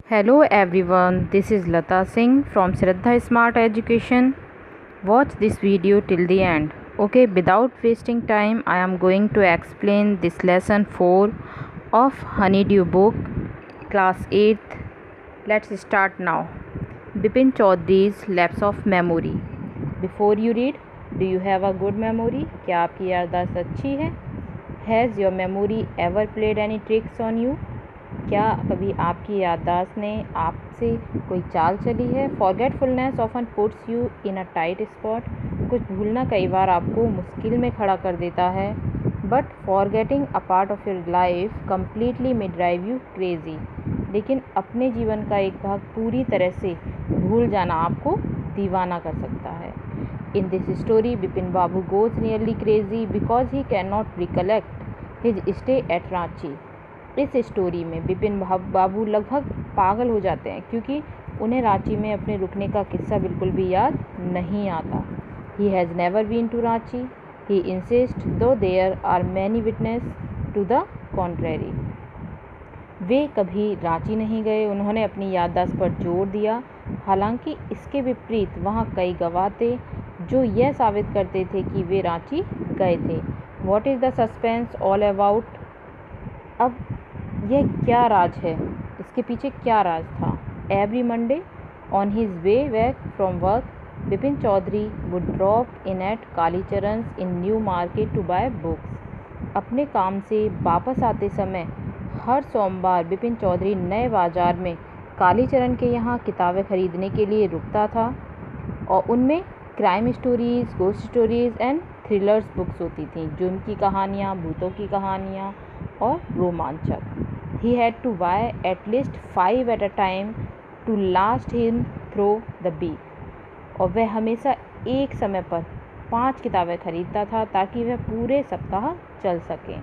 Hello everyone, this is Lata Singh from Shraddha Smart Education. Watch this video till the end. Okay, without wasting time, I am going to explain this lesson 4 of Honeydew book, class 8th. Let's start now. Bipin Chaudhary's Lapse of Memory. Before you read, do you have a good memory? क्या आपकी याददाश्त अच्छी है? Has your memory ever played any tricks on you? क्या कभी आपकी याददाश्त ने आपसे कोई चाल चली है? Forgetfulness often puts you in a tight spot. कुछ भूलना कई बार आपको मुश्किल में खड़ा कर देता है. But forgetting a part of your life completely may drive you crazy. लेकिन अपने जीवन का एक भाग पूरी तरह से भूल जाना आपको दीवाना कर सकता है. In this story Bipin Babu goes nearly crazy because he can not recollect his stay at Ranchi. इस स्टोरी में बिपिन बाबू लगभग पागल हो जाते हैं क्योंकि उन्हें रांची में अपने रुकने का किस्सा बिल्कुल भी याद नहीं आता. He has never been to Ranchi. He insists though there are many witnesses to the contrary. वे कभी रांची नहीं गए. उन्होंने अपनी याददाश्त पर जोर दिया. हालांकि इसके विपरीत वहाँ कई गवाह थे जो यह साबित करते थे कि वे रांची गए थे. What is the suspense all about. अब यह क्या राज है, इसके पीछे क्या राज था. Every Monday on his way back from work Bipin Chaudhuri would drop in at Kalicharan's in New Market to buy books. अपने काम से वापस आते समय हर सोमवार बिपिन चौधरी नए बाज़ार में कालीचरण के यहाँ किताबें खरीदने के लिए रुकता था और उनमें crime stories, ghost stories and thrillers books होती थीं. जुर्म की कहानियाँ, भूतों की कहानियाँ और रोमांचक. He had to buy at least 5 at a time to last him through the week. और वह हमेशा एक समय पर 5 किताबें खरीदता था ताकि वह पूरे सप्ताह चल सकें.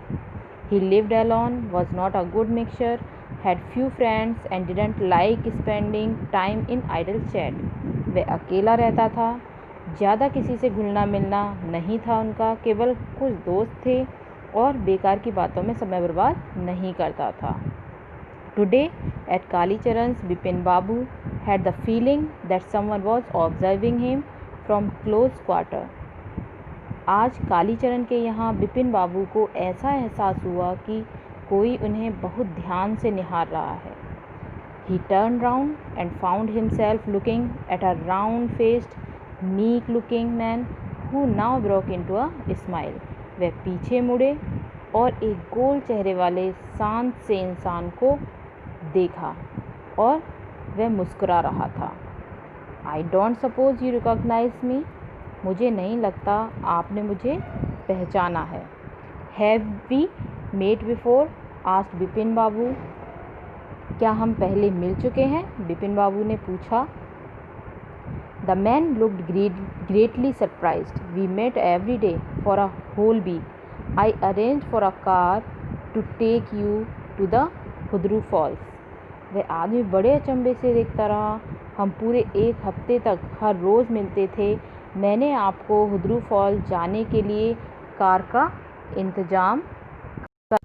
He lived alone, was not a good mixture, had few friends and didn't like spending time in idle chat. वह अकेला रहता था, ज़्यादा किसी से घुलना मिलना नहीं था उनका, केवल कुछ दोस्त थे और बेकार की बातों में समय बर्बाद नहीं करता था. Today at Kalicharan's, Bipin Babu had the feeling that someone was observing him from close quarter. आज कालीचरण के यहाँ बिपिन बाबू को ऐसा एहसास हुआ कि कोई उन्हें बहुत ध्यान से निहार रहा है. He turned round and found himself looking at a round-faced, meek-looking man who now broke into a smile. वह पीछे मुड़े और एक गोल चेहरे वाले शांत से इंसान को देखा और वह मुस्कुरा रहा था. I don't suppose you recognise me. मुझे नहीं लगता आपने मुझे पहचाना है. Have we met before asked Bipin Babu. क्या हम पहले मिल चुके हैं, बिपिन बाबू ने पूछा. The man looked greatly surprised. We met every day for a whole week. I arranged for a car to take you to the Hundru Falls. वह आदमी बड़े अचंभे से देखता रहा. हम पूरे एक हफ्ते तक हर रोज़ मिलते थे. मैंने आपको हुदरू फॉल्स जाने के लिए कार का इंतज़ाम कर.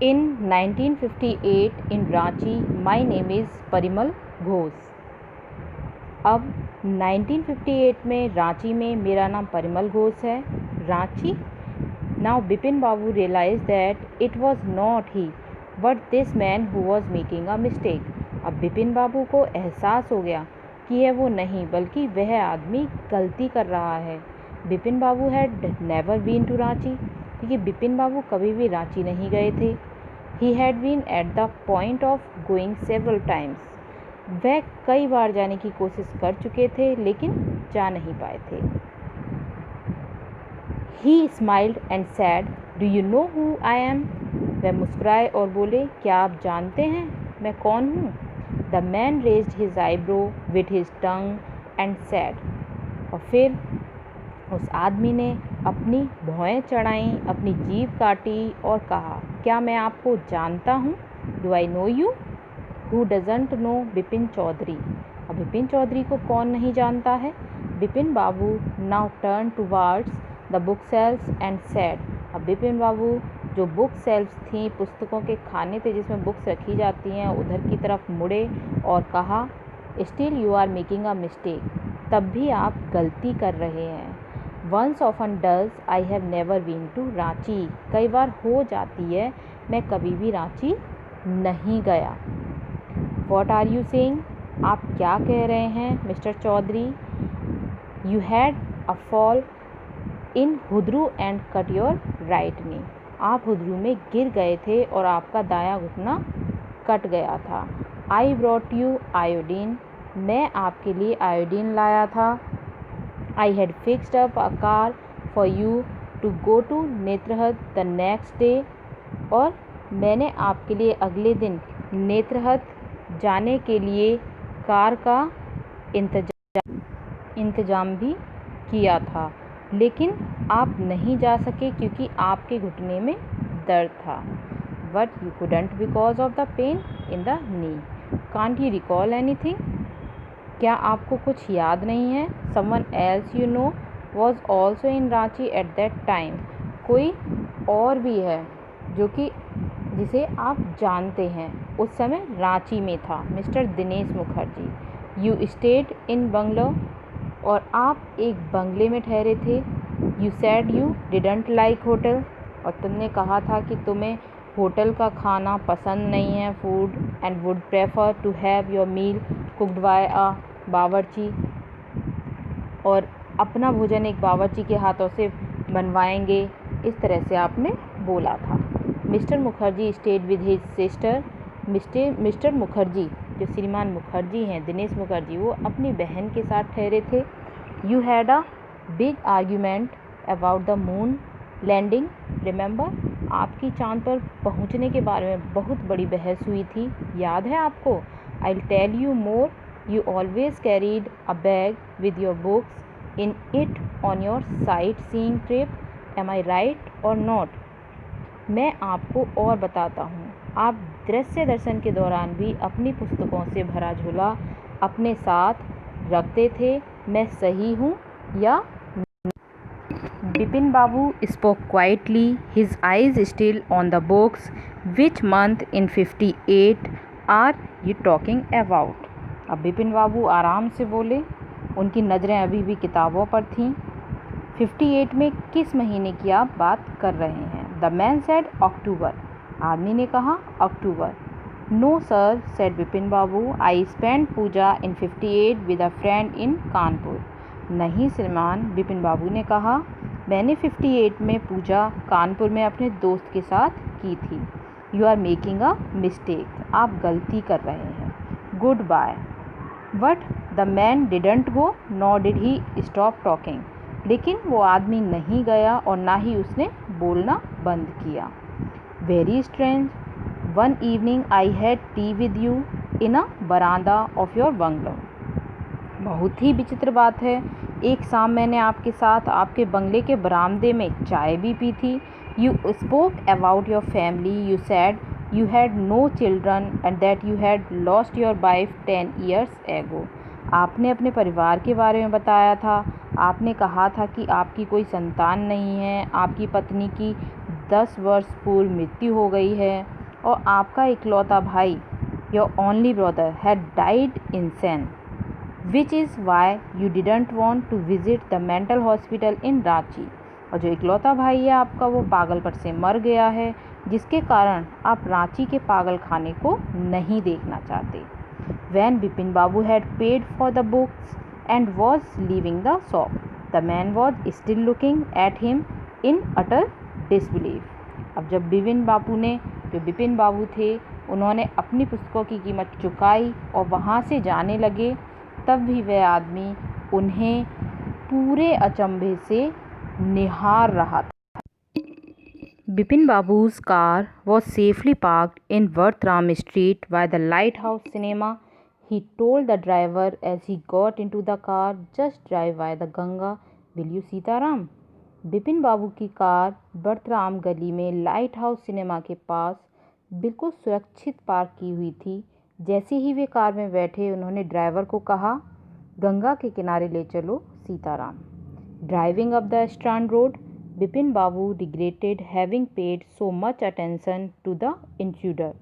In 1958 in Ranchi my name is Parimal Ghosh. अब 1958 में रांची में मेरा नाम परिमल घोष है. Ranchi. Now Bipin Babu realized that it was not he, but this man who was making a mistake. अब बिपिन बाबू को एहसास हो गया कि यह वो नहीं बल्कि वह आदमी गलती कर रहा है. बिपिन बाबू had never been to Ranchi क्योंकि बिपिन बाबू कभी भी रांची नहीं गए थे. He had been at the point of going several times. वह कई बार जाने की कोशिश कर चुके थे लेकिन जा नहीं पाए थे. He smiled and said, "Do you know who I am?" वह मुस्कुराए और बोले, क्या आप जानते हैं मैं कौन हूँ. The man raised his eyebrow with his tongue and said. और फिर उस आदमी ने अपनी भौहें चढ़ाईं, अपनी जीभ काटी और कहा, क्या मैं आपको जानता हूँ. Do I know you? Who doesn't know Bipin Chaudhary. अब बिपिन चौधरी को कौन नहीं जानता है. बिपिन बाबू now turned towards the bookshelves and said. अब बिपिन बाबू जो बुक सेल्फ्स थी, पुस्तकों के खाने थे जिसमें बुक्स रखी जाती हैं, उधर की तरफ मुड़े और कहा, still you are making a mistake, तब भी आप गलती कर रहे हैं। Once often does I have never been to Ranchi, कई बार हो जाती है, मैं कभी भी रांची नहीं गया। वॉट आर यू सेइंग, आप क्या कह रहे हैं mister Chaudhuri. You had a fall in Hundru and cut your right knee, आप हुद्रू में गिर गए थे और आपका दायां घुटना कट गया था। आई ब्रॉट यू आयोडीन, मैं आपके लिए आयोडीन लाया था। I had fixed up a car for you to go to Netarhat the next day, और मैंने आपके लिए अगले दिन नेत्रहट जाने के लिए कार का इंतज़ाम भी किया था, लेकिन आप नहीं जा सके क्योंकि आपके घुटने में दर्द था। But you couldn't because of the pain in the knee, can't you recall anything, क्या आपको कुछ याद नहीं है। Someone else you know was also in Ranchi at that time, कोई और भी है जो कि जिसे आप जानते हैं, उस समय रांची में था, mister Dinesh Mukherjee. You stayed in bungalow, और आप एक बंगले में ठहरे थे। You said you didn't like hotel, और तुमने कहा था कि तुम्हें होटल का खाना पसंद नहीं है, food, and would prefer to have your meal cooked by a bawarchi, और अपना भोजन एक बावर्ची के हाथों से बनवाएंगे, इस तरह से आपने बोला था। Mister Mukherjee stayed with his sister, mister Mukherjee जो श्रीमान मुखर्जी हैं, दिनेश मुखर्जी, वो अपनी बहन के साथ ठहरे थे। You had a big argument about the moon landing remember, आपकी चांद पर पहुंचने के बारे में बहुत बड़ी बहस हुई थी, याद है आपको। I will tell you more, you always carried a bag with your books in it on your sightseeing trip, am I right or not. मैं आपको और बताता हूँ, आप दृश्य दर्शन के दौरान भी अपनी पुस्तकों से भरा झोला अपने साथ रखते थे, मैं सही हूँ या। Bipin Babu spoke quietly, his eyes still on the books. Which month in 58 are you talking about? अब बिपिन बाबू आराम से बोले, उनकी नज़रें अभी भी किताबों पर थीं। 58 में किस महीने की आप बात कर रहे हैं? द मैन सेड अक्टूबर, आदमी ने कहा अक्टूबर। No sir said Bipin Babu, I spend Puja in 58 with a friend in Kanpur. नहीं श्रीमान, बिपिन बाबू ने कहा, मैंने 58 में पूजा कानपुर में अपने दोस्त के साथ की थी। You are making a mistake, आप गलती कर रहे हैं। Goodbye. But the man didn't go nor did he stop talking, लेकिन वो आदमी नहीं गया और ना ही उसने बोलना बंद किया। Very strange, one evening I had tea with you in a baramda of your bungalow. बहुत ही विचित्र बात है, एक शाम मैंने आपके साथ आपके बंगले के बरामदे में चाय भी पी थी। You spoke about your family, you said you had no children and that you had lost your wife 10 years एगो। आपने अपने परिवार के बारे में बताया था, आपने कहा था कि आपकी कोई संतान नहीं है, आपकी पत्नी की 10 वर्ष पूर्व मृत्यु हो गई है, और आपका इकलौता भाई, your only brother, had died insane, which is why you didn't want to visit the mental hospital in Ranchi. और जो इकलौता भाई है आपका, वो पागलपन से मर गया है, जिसके कारण आप रांची के पागल खाने को नहीं देखना चाहते। When Bipin Babu had paid for the books and was leaving the shop, the man was still looking at him in utter disbelief. अब जब बिपिन बाबू थे, उन्होंने अपनी पुस्तकों की कीमत चुकाई और वहाँ से जाने लगे, तब भी वह आदमी उन्हें पूरे अचंभे से निहार रहा था। Bipin बाबू's car was safely parked in Worthram Street by the Lighthouse Cinema. He told the driver as he got into the car, just drive by the Ganga, will you Sitaram. Bipin बाबू की कार बर्थराम गली में लाइट हाउस सिनेमा के पास बिल्कुल सुरक्षित park की हुई थी। जैसे ही वे कार में बैठे, उन्होंने ड्राइवर को कहा, गंगा के किनारे ले चलो Sitaram. Driving up the strand road, Bipin Babu regretted having paid so much attention to the intruder.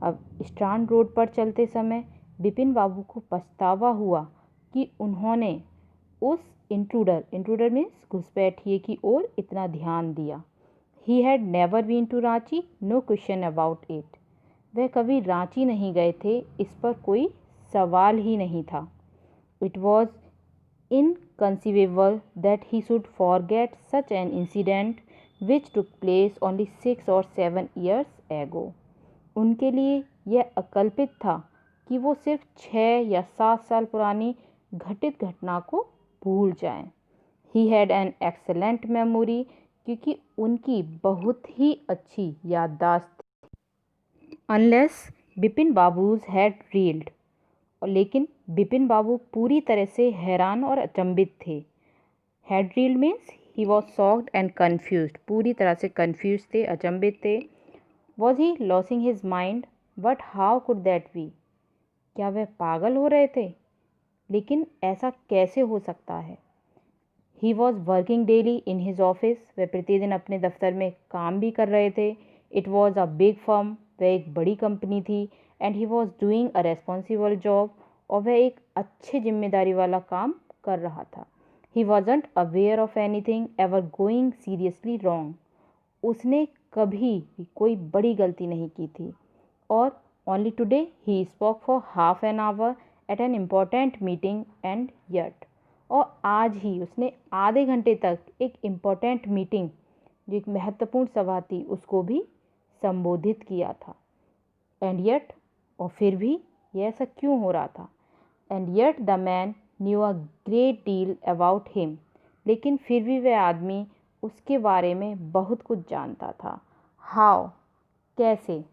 अब स्ट्रांड रोड पर चलते समय बिपिन बाबू को पछतावा हुआ कि उन्होंने उस इंट्रूडर मीन्स घुसपैठिए की ओर इतना ध्यान दिया. He had never been to Ranchi, no question about it. वह कभी रांची नहीं गए थे, इस पर कोई सवाल ही नहीं था. It was inconceivable that he should forget such an incident which took place only 6 or 7 years ago. उनके लिए यह अकल्पित था कि वो सिर्फ 6 या 7 साल पुरानी घटित घटना को भूल जाएं. He had an excellent memory क्योंकि उनकी बहुत ही अच्छी याददाश्त थी. Unless Bipin babus had reeled. लेकिन बिपिन बाबू पूरी तरह से हैरान और अचंभित थे. Had reeled means he was shocked and confused. पूरी तरह से कन्फ्यूज थे, अचंभित थे. Was he losing his mind? But how could that be? क्या वह पागल हो रहे थे? लेकिन ऐसा कैसे हो सकता है? He was working daily in his office. वह प्रतिदिन अपने दफ्तर में काम भी कर रहे थे. It was a big firm. वह एक बड़ी कंपनी थी. And he was doing a responsible job. और वह एक अच्छे जिम्मेदारी वाला काम कर रहा था. He wasn't aware of anything ever going seriously wrong. उसने कभी भी कोई बड़ी गलती नहीं की थी. और only today he spoke for half an hour at an important meeting and yet. और आज ही उसने आधे घंटे तक एक इम्पॉर्टेंट मीटिंग, जो एक महत्वपूर्ण सभा थी, उसको भी संबोधित किया था. एंड यट, और फिर भी यह ऐसा क्यों हो रहा था? And yet the man new a great deal about him. लेकिन फिर भी वह आदमी उसके बारे में बहुत कुछ जानता था. हाउ, कैसे?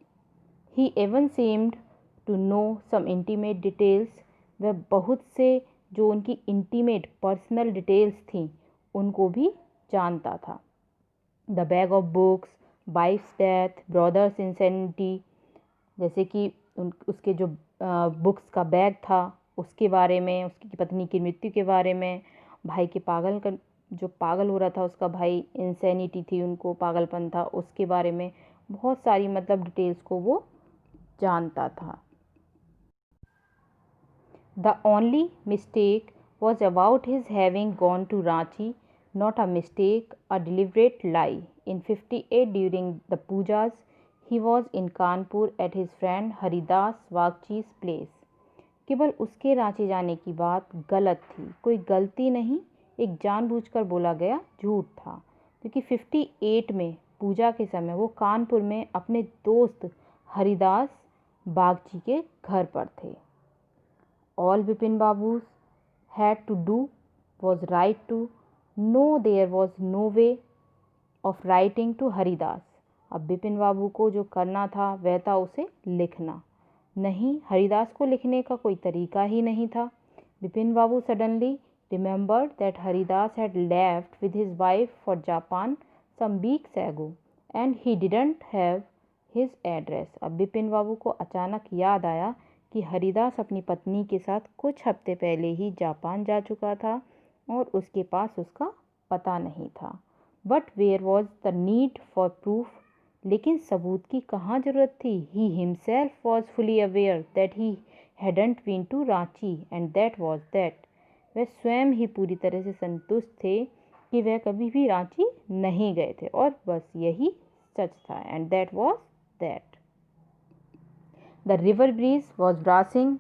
He even seemed to know some intimate details. वह बहुत से जो उनकी इंटीमेट पर्सनल डिटेल्स थीं उनको भी जानता था. The bag of books, wife's death, brother's insanity. जैसे कि उसके जो बुक्स का बैग था उसके बारे में, उसकी पत्नी की मृत्यु के बारे में, भाई के जो पागल हो रहा था उसका भाई, इंसेनिटी थी, उनको पागलपन था, उसके बारे में बहुत सारी डिटेल्स को वो जानता था. The only mistake was about his having gone to Ranchi. Not a mistake, a deliberate lie. In 58 during the Pujas he was in Kanpur at his friend Haridas Bagchi's place. केवल उसके रांची जाने की बात गलत थी, कोई गलती नहीं, एक जानबूझकर बोला गया झूठ था. क्योंकि 58 में पूजा के समय वो कानपुर में अपने दोस्त हरिदास बागची के घर पर थे. All Bipin Babu had to do was write to know. There was no way of writing to Haridas. अब बिपिन बाबू को जो करना था वह था उसे लिखना. नहीं, हरिदास को लिखने का कोई तरीका ही नहीं था. Bipin Babu suddenly remembered that Haridas had left with his wife for Japan some weeks ago and he didn't have his address. अब बिपिन बाबू को अचानक याद आया कि हरिदास अपनी पत्नी के साथ कुछ हफ्ते पहले ही जापान जा चुका था और उसके पास उसका पता नहीं था. But where was the need for proof. लेकिन सबूत की कहाँ ज़रूरत थी? He himself was fully aware that he hadn't been to Ranchi and that was that. वह स्वयं ही पूरी तरह से संतुष्ट थे कि वह कभी भी रांची नहीं गए थे और बस यही सच था. And that was that. The river breeze was bracing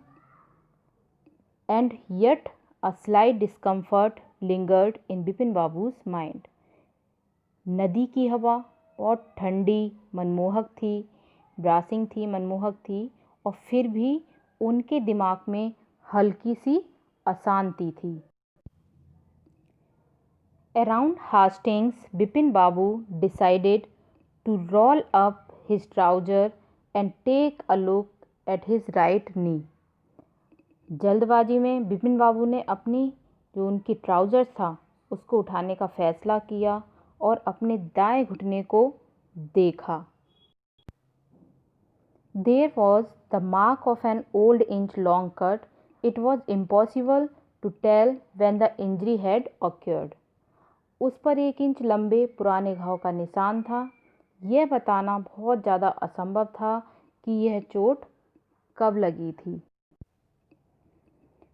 and yet a slight discomfort lingered in Bipin Babu's mind. नदी की हवा बहुत ठंडी, मनमोहक थी, ब्रासिंग थी, मनमोहक थी, और फिर भी उनके दिमाग में हल्की सी अशांति थी. Around Hastings Bipin Babu decided to roll up his trouser and take a look at his right knee. जल्दबाजी में बिपिन बाबू ने अपनी जो उनकी ट्राउजर था उसको उठाने का फैसला किया और अपने दाएं घुटने को देखा. There was the mark of an old inch-long cut. It was impossible to tell when the injury had occurred. उस पर 1 इंच लंबे पुराने घाव का निशान था। यह बताना बहुत ज़्यादा असंभव था कि यह चोट कब लगी थी।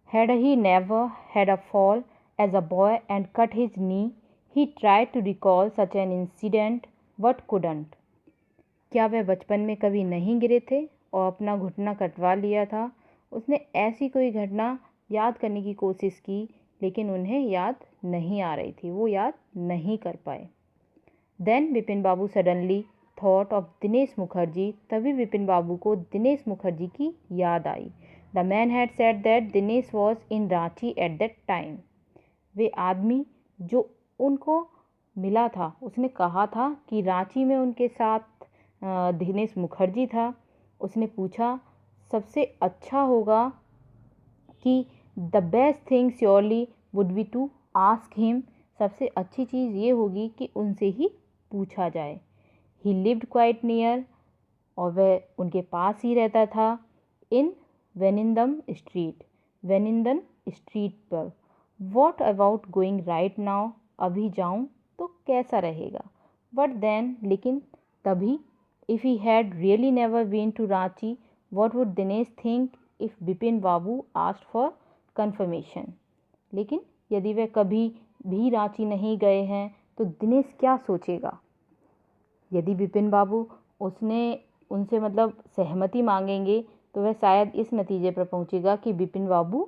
Had he never had a fall as a boy and cut his knee, he tried to recall such an incident but couldn't. क्या वह बचपन में कभी नहीं गिरे थे और अपना घुटना कटवा लिया था? उसने ऐसी कोई घटना याद करने की कोशिश की, लेकिन उन्हें याद नहीं आ रही थी, वो याद नहीं कर पाए। Then Vipin Babu suddenly thought of Dinesh Mukherjee. तभी विपिन बाबू को दिनेश मुखर्जी की याद आई। The man had said that Dinesh was in Ranchi at that time. वे आदमी जो उनको मिला था, उसने कहा था कि रांची में उनके साथ दिनेश मुखर्जी था। उसने पूछा, सबसे अच्छा होगा कि the best thing surely would be to ask him. सबसे अच्छी चीज़ ये होगी कि उनसे ही पूछा जाए। ही लिव्ड क्वाइट नियर, और वह उनके पास ही रहता था। In Wellington street, Wellington street पर। What about going right now, अभी जाऊँ तो कैसा रहेगा। बट देन, लेकिन तभी, if he had really never been to Ranchi, what would Dinesh think if Bipin Babu asked for confirmation. लेकिन यदि वे कभी भी रांची नहीं गए हैं तो दिनेश क्या सोचेगा। यदि बिपिन बाबू उनसे मतलब सहमति मांगेंगे तो वह शायद इस नतीजे पर पहुंचेगा कि बिपिन बाबू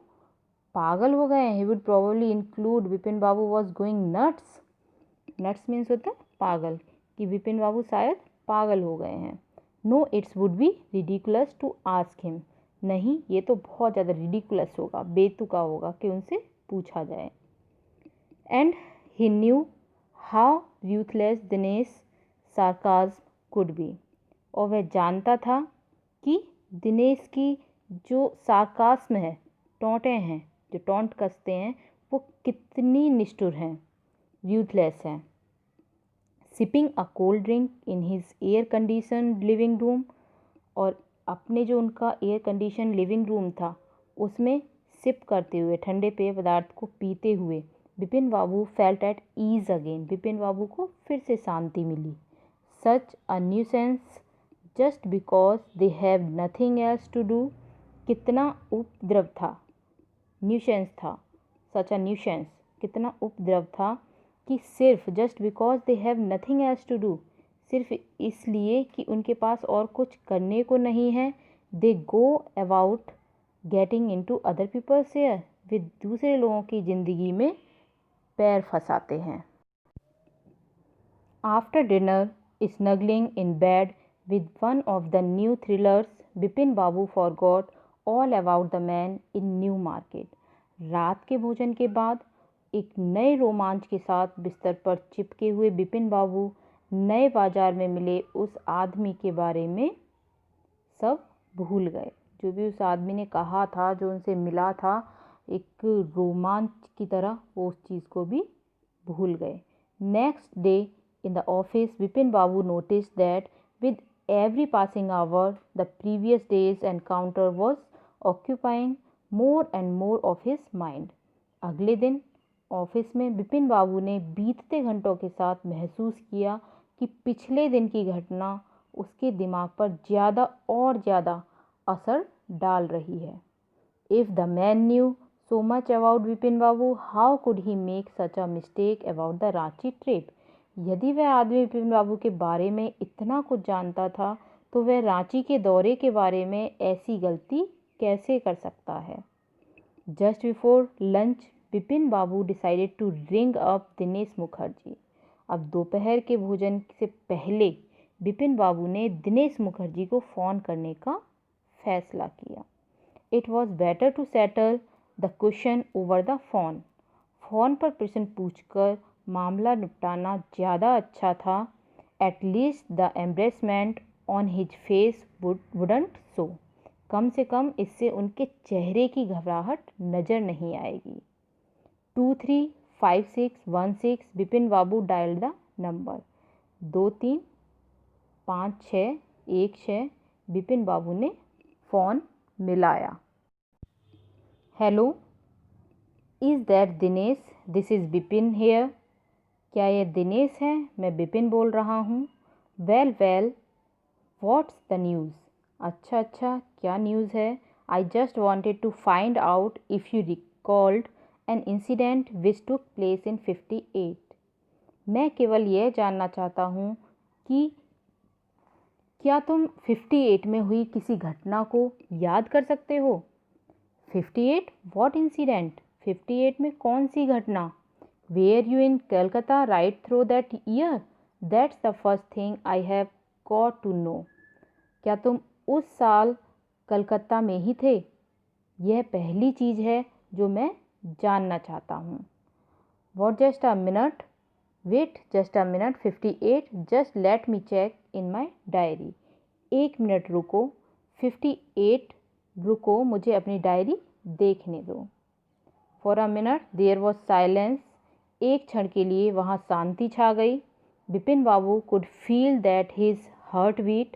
पागल हो गए हैं। He would probably include Bipin Babu was going nuts. Nuts means होता है पागल, कि बिपिन बाबू शायद पागल हो गए हैं। No, it's would be ridiculous to ask him. नहीं, ये तो बहुत ज़्यादा रिडिकुलस होगा, बेतुका होगा कि उनसे पूछा जाए। And he knew how ruthless Dinesh sarcasm could be. और वह जानता था कि दिनेश की जो सार्कास्म है, टोंटें हैं, जो टोंट कसते हैं, वो कितनी निष्ठुर हैं, यूथलेस हैं। Sipping a cold drink in his air condition living room, और अपने जो उनका एयर कंडीशन लिविंग रूम था उसमें सिप करते हुए, ठंडे पेय पदार्थ को पीते हुए, Bipin Babu felt at ease again. Bipin Babu को फिर से शांति मिली। Such a nuisance just because they have nothing else to do. कितना उपद्रव था, न्यूसेंस था, सच अ न्यूसेंस, कितना उपद्रव था कि सिर्फ just because they have nothing else to do, सिर्फ इसलिए कि उनके पास और कुछ करने को नहीं है, they go about getting into other people's hair, वे दूसरे लोगों की ज़िंदगी में पैर फंसाते हैं। After dinner, snuggling in bed with one of the new thrillers, Bipin Babu forgot all about the man in New Market. रात के भोजन के बाद एक नए रोमांच के साथ बिस्तर पर चिपके हुए बिपिन बाबू नए बाजार में मिले उस आदमी के बारे में सब भूल गए। जो भी उस आदमी ने कहा था, जो उनसे मिला था एक रोमांच की तरह, वो उस चीज़ को भी भूल गए। Next day in the office, Bipin Babu notice that with every passing hour the previous day's encounter was occupying more and more of his mind. अगले दिन ऑफिस में बिपिन बाबू ने बीतते घंटों के साथ महसूस किया कि पिछले दिन की घटना उसके दिमाग पर ज़्यादा और ज़्यादा असर डाल रही है। If the man new so much about Bipin Babu, how could he make such a mistake about the Ranchi trip. यदि वह आदमी बिपिन बाबू के बारे में इतना कुछ जानता था तो वह रांची के दौरे के बारे में ऐसी गलती कैसे कर सकता है। Just before lunch, Bipin Babu decided to ring up Dinesh Mukherjee. अब दोपहर के भोजन से पहले बिपिन बाबू ने दिनेश मुखर्जी को फ़ोन करने का फैसला किया। It was better to settle the question over the phone. Phone पर प्रश्न पूछकर मामला निपटाना ज़्यादा अच्छा था। At least the embarrassment on his face wouldn't show. कम से कम इससे उनके चेहरे की घबराहट नज़र नहीं आएगी। 235616 Bipin Babu dial the number. 235616 Bipin Babu ने फ़ोन मिलाया। Hello, is that Dinesh? This is Bipin here. क्या ये दिनेश है? मैं बिपिन बोल रहा हूँ। Well well, what's the news? अच्छा अच्छा, क्या न्यूज़ है? I just wanted to find out if you recalled an incident which took place in 58। मैं केवल यह जानना चाहता हूँ कि क्या तुम 58 में हुई किसी घटना को याद कर सकते हो? 58? What incident? 58 में कौन सी घटना? Were you in Calcutta right through that year? That's the first thing I have got to know. क्या तुम उस साल कलकत्ता में ही थे? यह पहली चीज़ है जो मैं जानना चाहता हूँ। What just a minute, wait just a minute, 58, just let me check in my diary. एक मिनट रुको, 58 रुको, मुझे अपनी डायरी देखने दो। For a minute there was silence. एक क्षण के लिए वहाँ शांति छा गई। Bipin Babu could feel that his heart beat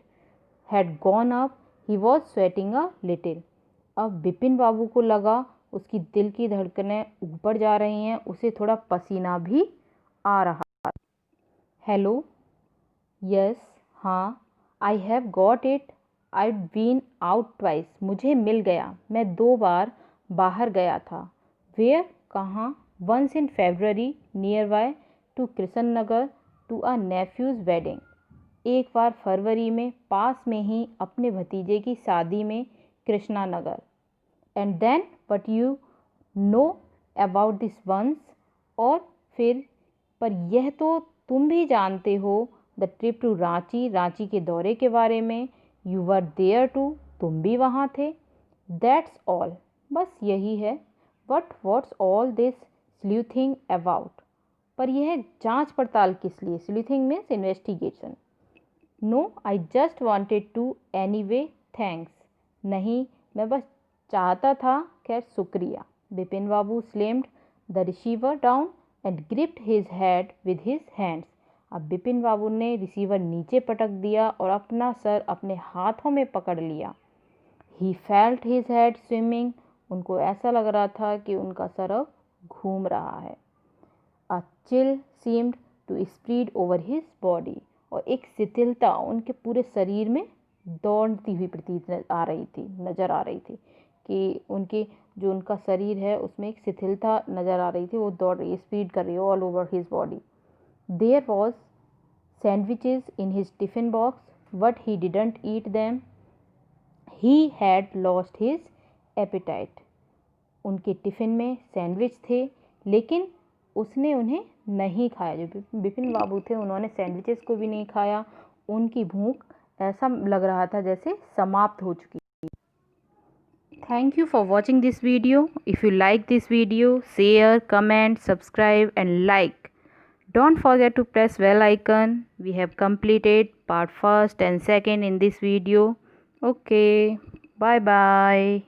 had gone up, he was sweating a little. अब बिपिन बाबू को लगा उसकी दिल की धड़कनें ऊपर जा रही हैं, उसे थोड़ा पसीना भी आ रहा। हेलो, यस, हाँ, I have got it, I been out twice. मुझे मिल गया, मैं 2 बार बाहर गया था। वेयर? कहाँ? Once in February near by to Krishna Nagar to a nephew's wedding. एक बार फरवरी में पास में ही अपने भतीजे की शादी में Krishnanagar. And then but you know about this once? और फिर? पर यह तो तुम भी जानते हो, the trip to Ranchi, Ranchi के दौरे के बारे में। यू वर देयर टू, तुम भी वहाँ थे। दैट्स ऑल, बस यही है। But what's all this sleuthing about? पर यह जांच पड़ताल किस लिए? Sleuthing means investigation. No, I just wanted to anyway, thanks. नहीं, मैं बस चाहता था। खैर, शुक्रिया। Bipin Babu slammed the receiver down and gripped his head with his hands. अब बिपिन बाबू ने रिसीवर नीचे पटक दिया और अपना सर अपने हाथों में पकड़ लिया। He felt his head swimming. उनको ऐसा लग रहा था कि उनका सर अब घूम रहा है। A chill seemed to spread over his body. और एक शिथिलता उनके पूरे शरीर में दौड़ती हुई प्रतीत नज़र आ रही थी कि उनका शरीर है उसमें एक शिथिलता नज़र आ रही थी, वो दौड़ रही है, स्पीड कर रही है all over his body. There was sandwiches in his tiffin box, but he didn't eat them, he had lost his appetite. उनके टिफ़िन में सैंडविच थे, लेकिन उसने उन्हें नहीं खाया। जो बिपिन बाबू थे उन्होंने सैंडविचेस को भी नहीं खाया। उनकी भूख ऐसा लग रहा था जैसे समाप्त हो चुकी। Thank you for watching this video. If you like this video, share, comment, subscribe and like. Don't forget to press bell icon. We have completed part first and second in this video. Okay, bye bye.